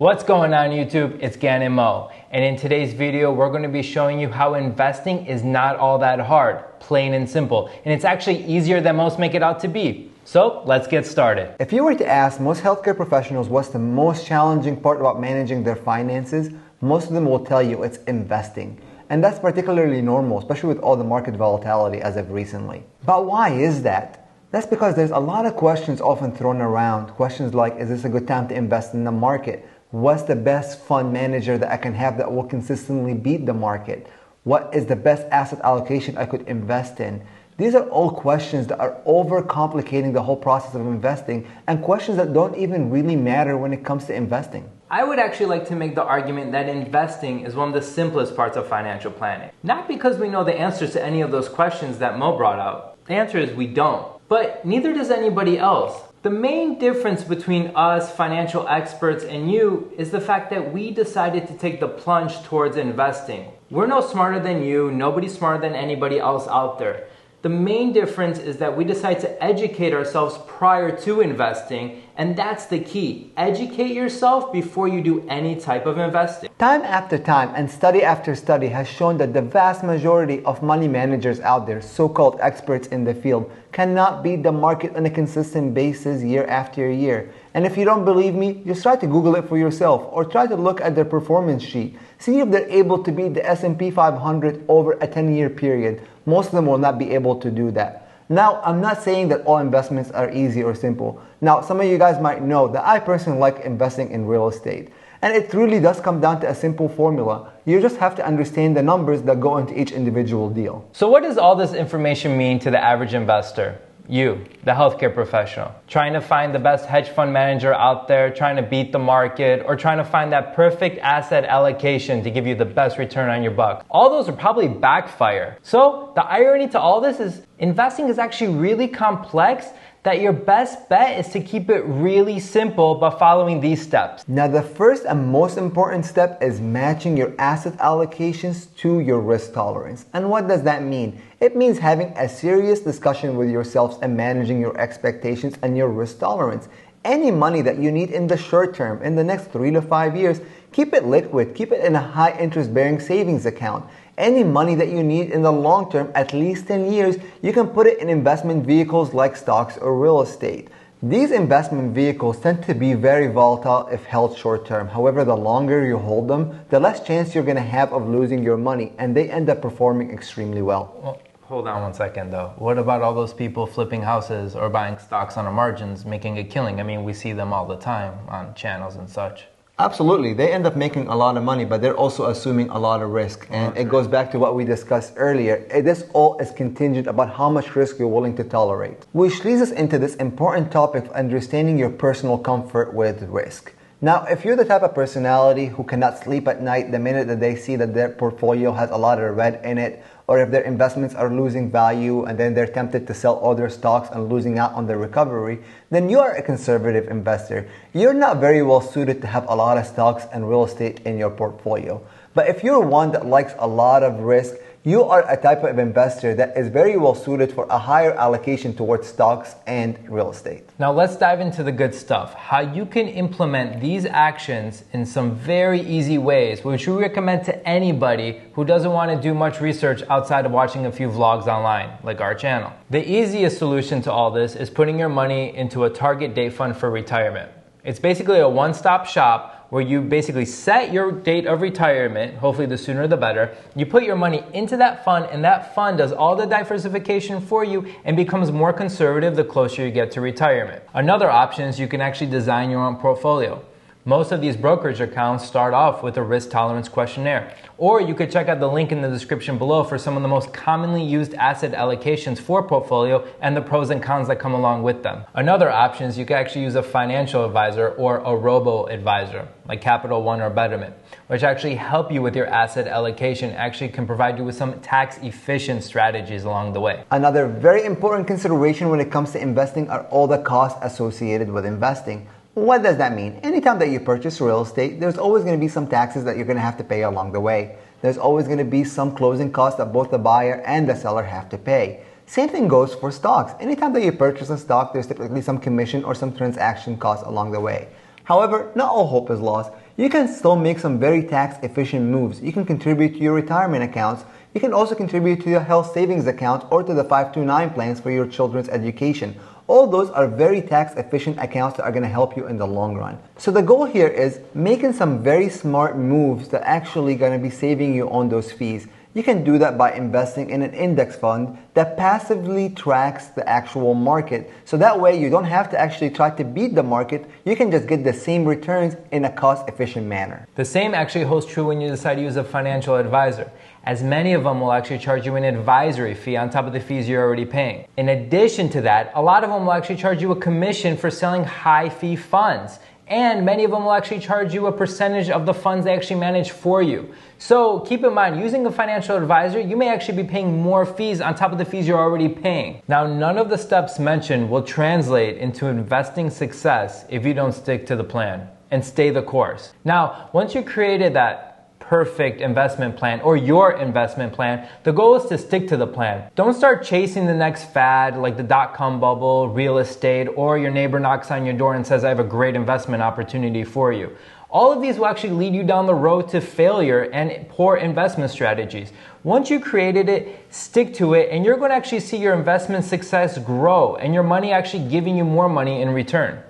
What's going on YouTube? It's Gan and Mo, and in today's video we're going to be showing you how investing is not all that hard, plain and simple, and it's actually easier than most make it out to be. So let's get started. If you were to ask most healthcare professionals what's the most challenging part about managing their finances, most of them will tell you it's investing. And that's particularly normal, especially with all the market volatility as of recently. But why is that? That's because there's a lot of questions often thrown around. Questions like, is this a good time to invest in the market? What's the best fund manager that I can have that will consistently beat the market? What is the best asset allocation I could invest in? These are all questions that are overcomplicating the whole process of investing and questions that don't even really matter when it comes to investing. I would actually like to make the argument that investing is one of the simplest parts of financial planning. Not because we know the answers to any of those questions that Mo brought out. The answer is we don't. But neither does anybody else. The main difference between us financial experts and you is the fact that we decided to take the plunge towards investing. We're no smarter than you, nobody's smarter than anybody else out there. The main difference is that we decide to educate ourselves prior to investing, and that's the key. Educate yourself before you do any type of investing. Time after time and study after study has shown that the vast majority of money managers out there, so-called experts in the field, cannot beat the market on a consistent basis year after year. And if you don't believe me, just try to Google it for yourself or try to look at their performance sheet. See if they're able to beat the S&P 500 over a 10-year period. Most of them will not be able to do that. Now, I'm not saying that all investments are easy or simple. Now, some of you guys might know that I personally like investing in real estate. And it really does come down to a simple formula. You just have to understand the numbers that go into each individual deal. So what does all this information mean to the average investor? You, the healthcare professional, trying to find the best hedge fund manager out there, trying to beat the market, or trying to find that perfect asset allocation to give you the best return on your buck. All those will probably backfire. So the irony to all this is investing is actually really complex, that your best bet is to keep it really simple by following these steps. Now, the first and most important step is matching your asset allocations to your risk tolerance. And what does that mean? It means having a serious discussion with yourselves and managing your expectations and your risk tolerance. Any money that you need in the short term, in the next 3 to 5 years, keep it liquid, keep it in a high interest bearing savings account. Any money that you need in the long term, at least 10 years, you can put it in investment vehicles like stocks or real estate. These investment vehicles tend to be very volatile if held short term. However, the longer you hold them, the less chance you're going to have of losing your money, and they end up performing extremely well. Hold on one second though. What about all those people flipping houses or buying stocks on the margins, making a killing? I mean, we see them all the time on channels and such. Absolutely. They end up making a lot of money, but they're also assuming a lot of risk. And it goes back to what we discussed earlier. This all is contingent about how much risk you're willing to tolerate. Which leads us into this important topic of understanding your personal comfort with risk. Now, if you're the type of personality who cannot sleep at night the minute that they see that their portfolio has a lot of red in it, or if their investments are losing value and then they're tempted to sell all their stocks and losing out on the recovery, then you are a conservative investor. You're not very well suited to have a lot of stocks and real estate in your portfolio. But if you're one that likes a lot of risk, you are a type of investor that is very well suited for a higher allocation towards stocks and real estate. Now let's dive into the good stuff. How you can implement these actions in some very easy ways, which we recommend to anybody who doesn't want to do much research outside of watching a few vlogs online, like our channel. The easiest solution to all this is putting your money into a target date fund for retirement. It's basically a one-stop shop where you basically set your date of retirement, hopefully the sooner the better. You put your money into that fund, and that fund does all the diversification for you and becomes more conservative the closer you get to retirement. Another option is you can actually design your own portfolio. Most of these brokerage accounts start off with a risk tolerance questionnaire. Or you could check out the link in the description below for some of the most commonly used asset allocations for portfolio and the pros and cons that come along with them. Another option is you can actually use a financial advisor or a robo-advisor, like Capital One or Betterment, which actually help you with your asset allocation, actually can provide you with some tax-efficient strategies along the way. Another very important consideration when it comes to investing are all the costs associated with investing. What does that mean? Anytime that you purchase real estate, there's always going to be some taxes that you're going to have to pay along the way. There's always going to be some closing costs that both the buyer and the seller have to pay. Same thing goes for stocks. Anytime that you purchase a stock, there's typically some commission or some transaction costs along the way. However, not all hope is lost. you can still make some very tax efficient moves. You can contribute to your retirement accounts. You can also contribute to your health savings account or to the 529 plans for your children's education. All those are very tax efficient accounts that are going to help you in the long run. So the goal here is making some very smart moves that actually going to be saving you on those fees. You can do that by investing in an index fund that passively tracks the actual market. So that way you don't have to actually try to beat the market. You can just get the same returns in a cost-efficient manner. The same actually holds true when you decide to use a financial advisor, as many of them will actually charge you an advisory fee on top of the fees you're already paying. In addition to that, a lot of them will actually charge you a commission for selling high-fee funds. And many of them will actually charge you a percentage of the funds they actually manage for you. So keep in mind, using a financial advisor, you may actually be paying more fees on top of the fees you're already paying. Now, none of the steps mentioned will translate into investing success if you don't stick to the plan and stay the course. Now, once you created that perfect investment plan or your investment plan, the goal is to stick to the plan. Don't start chasing the next fad like the dot-com bubble, real estate, or your neighbor knocks on your door and says, I have a great investment opportunity for you. All of these will actually lead you down the road to failure and poor investment strategies. Once you created it, stick to it, and you're going to actually see your investment success grow and your money actually giving you more money in return.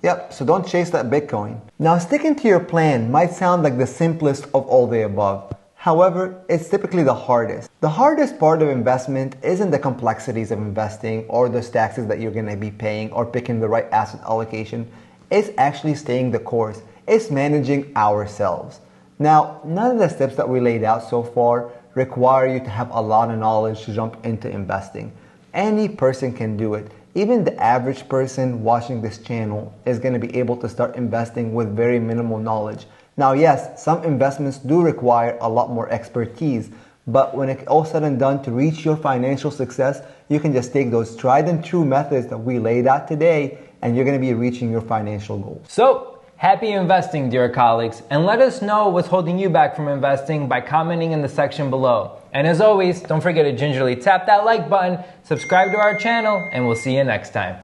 Yep, so don't chase that Bitcoin. Now, sticking to your plan might sound like the simplest of all the above. However, it's typically the hardest. The hardest part of investment isn't the complexities of investing or the taxes that you're going to be paying or picking the right asset allocation. It's actually staying the course. It's managing ourselves. Now, none of the steps that we laid out so far require you to have a lot of knowledge to jump into investing. Any person can do it. Even the average person watching this channel is going to be able to start investing with very minimal knowledge. Now, yes, some investments do require a lot more expertise, but when it's all said and done, to reach your financial success, you can just take those tried and true methods that we laid out today, and you're going to be reaching your financial goals. So, happy investing, dear colleagues, and let us know what's holding you back from investing by commenting in the section below. And as always, don't forget to gingerly tap that like button, subscribe to our channel, and we'll see you next time.